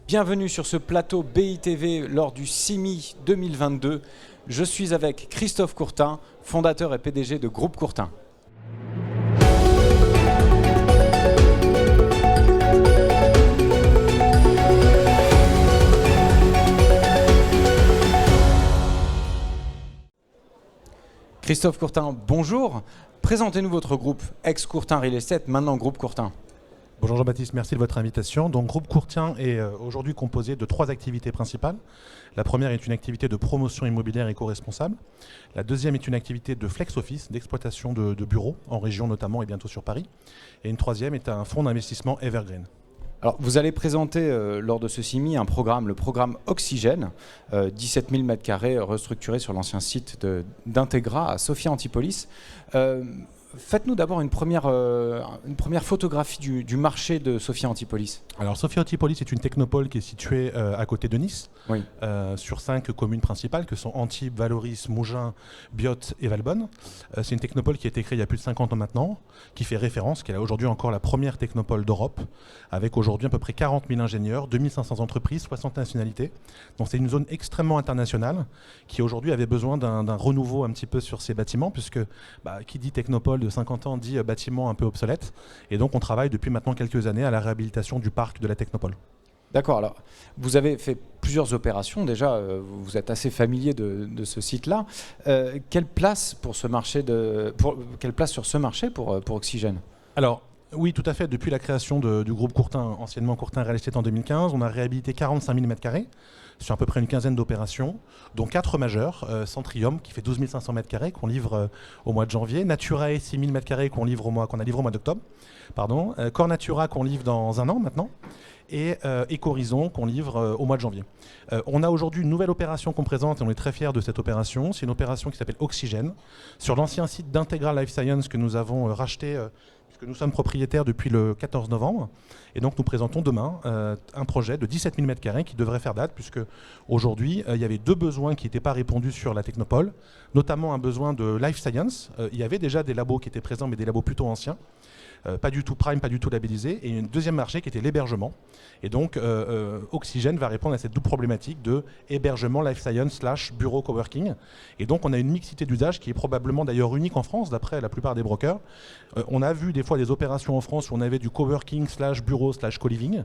Bienvenue sur ce plateau BITV lors du CIMI 2022. Je suis avec Christophe Courtin, fondateur et PDG de Groupe Courtin. Christophe Courtin, bonjour. Présentez-nous votre groupe, ex-Courtin Real Estate, maintenant Groupe Courtin. Bonjour Jean-Baptiste, merci de votre invitation. Donc, Groupe Courtin est aujourd'hui composé de 3 activités principales. La première est une activité de promotion immobilière éco-responsable. La deuxième est une activité de flex office, d'exploitation de bureaux, en région notamment et bientôt sur Paris. Et une troisième est un fonds d'investissement Evergreen. Alors, vous allez présenter lors de ce CIMI un programme, le programme Oxygène, 17 000 m² restructuré sur l'ancien site d'Integra à Sophia Antipolis. Faites-nous d'abord une première photographie du marché de Sophia Antipolis. Alors Sophia Antipolis est une technopole qui est située à côté de Nice, oui. Sur 5 communes principales que sont Antibes, Valoris, Mougins, Biot et Valbonne. C'est une technopole qui a été créée il y a plus de 50 ans maintenant, qui fait référence, qui est aujourd'hui encore la première technopole d'Europe, avec aujourd'hui à peu près 40 000 ingénieurs, 2500 entreprises, 60 nationalités. Donc c'est une zone extrêmement internationale qui aujourd'hui avait besoin d'un renouveau un petit peu sur ses bâtiments, puisque qui dit technopole de 50 ans dit bâtiment un peu obsolète. Et donc on travaille depuis maintenant quelques années à la réhabilitation du parc de la technopole. D'accord, alors vous avez fait plusieurs opérations déjà, vous êtes assez familier de ce site-là. Quelle place sur ce marché pour Oxygène? Alors oui, tout à fait. Depuis la création du groupe Courtin, anciennement Courtin Real Estate en 2015, on a réhabilité 45 000 m² sur à peu près une quinzaine d'opérations, dont 4 majeures. Centrium, qui fait 12 500 m² qu'on livre au mois de janvier. Naturae, 6 000 m² qu'on a livré au mois d'octobre. Core Natura, qu'on livre dans un an maintenant. Et Ecorizon, qu'on livre au mois de janvier. On a aujourd'hui une nouvelle opération qu'on présente et on est très fiers de cette opération. C'est une opération qui s'appelle Oxygène, sur l'ancien site d'Integra Life Science que nous avons racheté, puisque nous sommes propriétaires depuis le 14 novembre. Et donc nous présentons demain un projet de 17 000 m² qui devrait faire date, puisque aujourd'hui il y avait 2 besoins qui n'étaient pas répondus sur la technopole, notamment un besoin de Life Science. Il y avait déjà des labos qui étaient présents, mais des labos plutôt anciens. Pas du tout prime, pas du tout labellisé, et un deuxième marché qui était l'hébergement. Et donc Oxygène va répondre à cette double problématique de hébergement, life science / bureau coworking. Et donc on a une mixité d'usages qui est probablement d'ailleurs unique en France, d'après la plupart des brokers. On a vu des fois des opérations en France où on avait du coworking / bureau / co-living,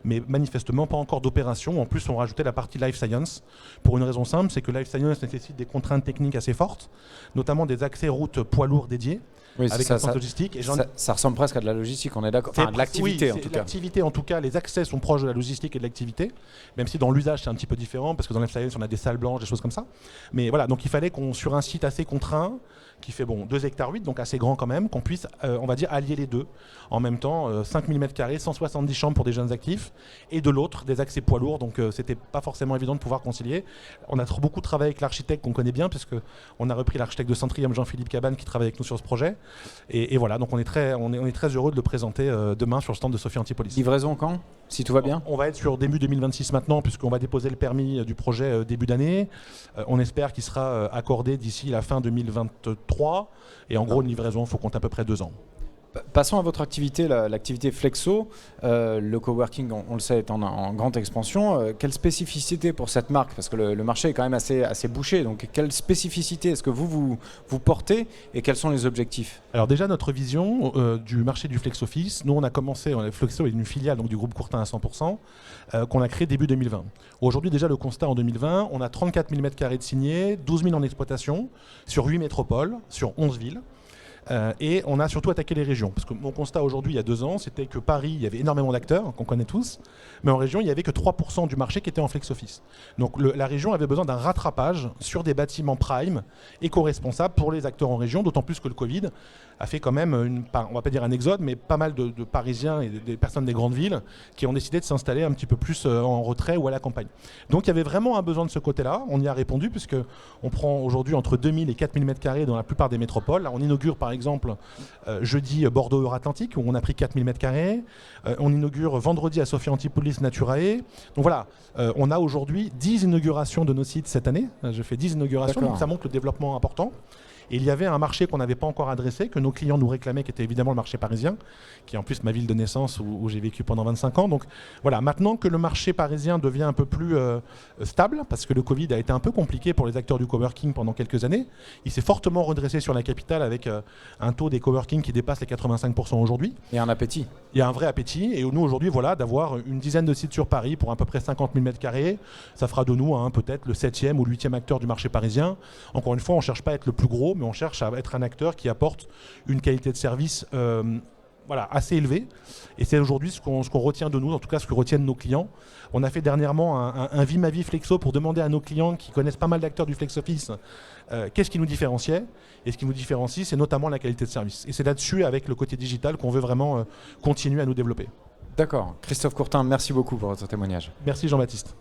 mais manifestement pas encore d'opération. En plus on rajoutait la partie life science, pour une raison simple, c'est que life science nécessite des contraintes techniques assez fortes, notamment des accès routes poids lourds dédiés. Oui, avec un centre logistique. Et ça ressemble presque à de la logistique, on est d'accord. Enfin, de l'activité en tout cas. L'activité en tout cas, les accès sont proches de la logistique et de l'activité, même si dans l'usage c'est un petit peu différent, parce que dans Life Science on a des salles blanches, des choses comme ça. Mais voilà, donc il fallait qu'on, sur un site assez contraint, qui fait 2 hectares 8, donc assez grand quand même, qu'on puisse, on va dire, allier les deux. En même temps, 5 000 m², 170 chambres pour des jeunes actifs, et de l'autre, des accès poids lourds, donc c'était pas forcément évident de pouvoir concilier. On a beaucoup travaillé avec l'architecte qu'on connaît bien, puisque on a repris l'architecte de Centrium, Jean-Philippe Cabane, qui travaille avec nous sur ce projet. Et voilà, donc on est très heureux de le présenter demain sur le stand de Sophia Antipolis. Livraison quand, si tout va bien? On va être sur début 2026 maintenant, puisqu'on va déposer le permis du projet début d'année. On espère qu'il sera accordé d'ici la fin 2023. Et en gros, une livraison, il faut compter à peu près 2 ans. Passons à votre activité, l'activité Flexo. Le coworking, on le sait, est en grande expansion. Quelle spécificité pour cette marque? Parce que le marché est quand même assez bouché. Donc, quelle spécificité est-ce que vous portez et quels sont les objectifs? Alors déjà, notre vision du marché du Flex Office, nous on a commencé, Flexo est une filiale donc, du groupe Courtin à 100%, qu'on a créé début 2020. Aujourd'hui, déjà, le constat en 2020, on a 34 000 m² de signés, 12 000 en exploitation, sur 8 métropoles, sur 11 villes. Et on a surtout attaqué les régions. Parce que mon constat aujourd'hui, il y a 2 ans, c'était que Paris, il y avait énormément d'acteurs, qu'on connaît tous, mais en région, il n'y avait que 3% du marché qui était en flex office. Donc la région avait besoin d'un rattrapage sur des bâtiments prime, éco-responsables pour les acteurs en région, d'autant plus que le Covid a fait quand même, on va pas dire un exode, mais pas mal de Parisiens et des personnes des grandes villes qui ont décidé de s'installer un petit peu plus en retrait ou à la campagne. Donc il y avait vraiment un besoin de ce côté-là. On y a répondu, puisqu'on prend aujourd'hui entre 2000 et 4000 m² dans la plupart des métropoles. Là, on inaugure par exemple jeudi Bordeaux-Euratlantique, où on a pris 4000 m². On inaugure vendredi à Sophia Antipolis Naturae. Donc voilà, on a aujourd'hui 10 inaugurations de nos sites cette année. Je fais 10 inaugurations, donc ça montre le développement important. Et il y avait un marché qu'on n'avait pas encore adressé, que nos clients nous réclamaient, qui était évidemment le marché parisien, qui est en plus ma ville de naissance où j'ai vécu pendant 25 ans. Donc voilà, maintenant que le marché parisien devient un peu plus stable, parce que le Covid a été un peu compliqué pour les acteurs du coworking pendant quelques années, il s'est fortement redressé sur la capitale avec un taux des coworking qui dépasse les 85% aujourd'hui. Et un appétit. Il y a un vrai appétit. Et nous, aujourd'hui, voilà, d'avoir une dizaine de sites sur Paris pour à peu près 50 000 m², ça fera de nous peut-être le 7e ou 8e acteur du marché parisien. Encore une fois, on ne cherche pas à être le plus gros, mais on cherche à être un acteur qui apporte une qualité de service assez élevée. Et c'est aujourd'hui ce qu'on retient de nous, en tout cas ce que retiennent nos clients. On a fait dernièrement un Vie ma vie Flexo pour demander à nos clients qui connaissent pas mal d'acteurs du flex office qu'est-ce qui nous différenciait. Et ce qui nous différencie, c'est notamment la qualité de service. Et c'est là-dessus, avec le côté digital, qu'on veut vraiment continuer à nous développer. D'accord. Christophe Courtin, merci beaucoup pour votre témoignage. Merci Jean-Baptiste.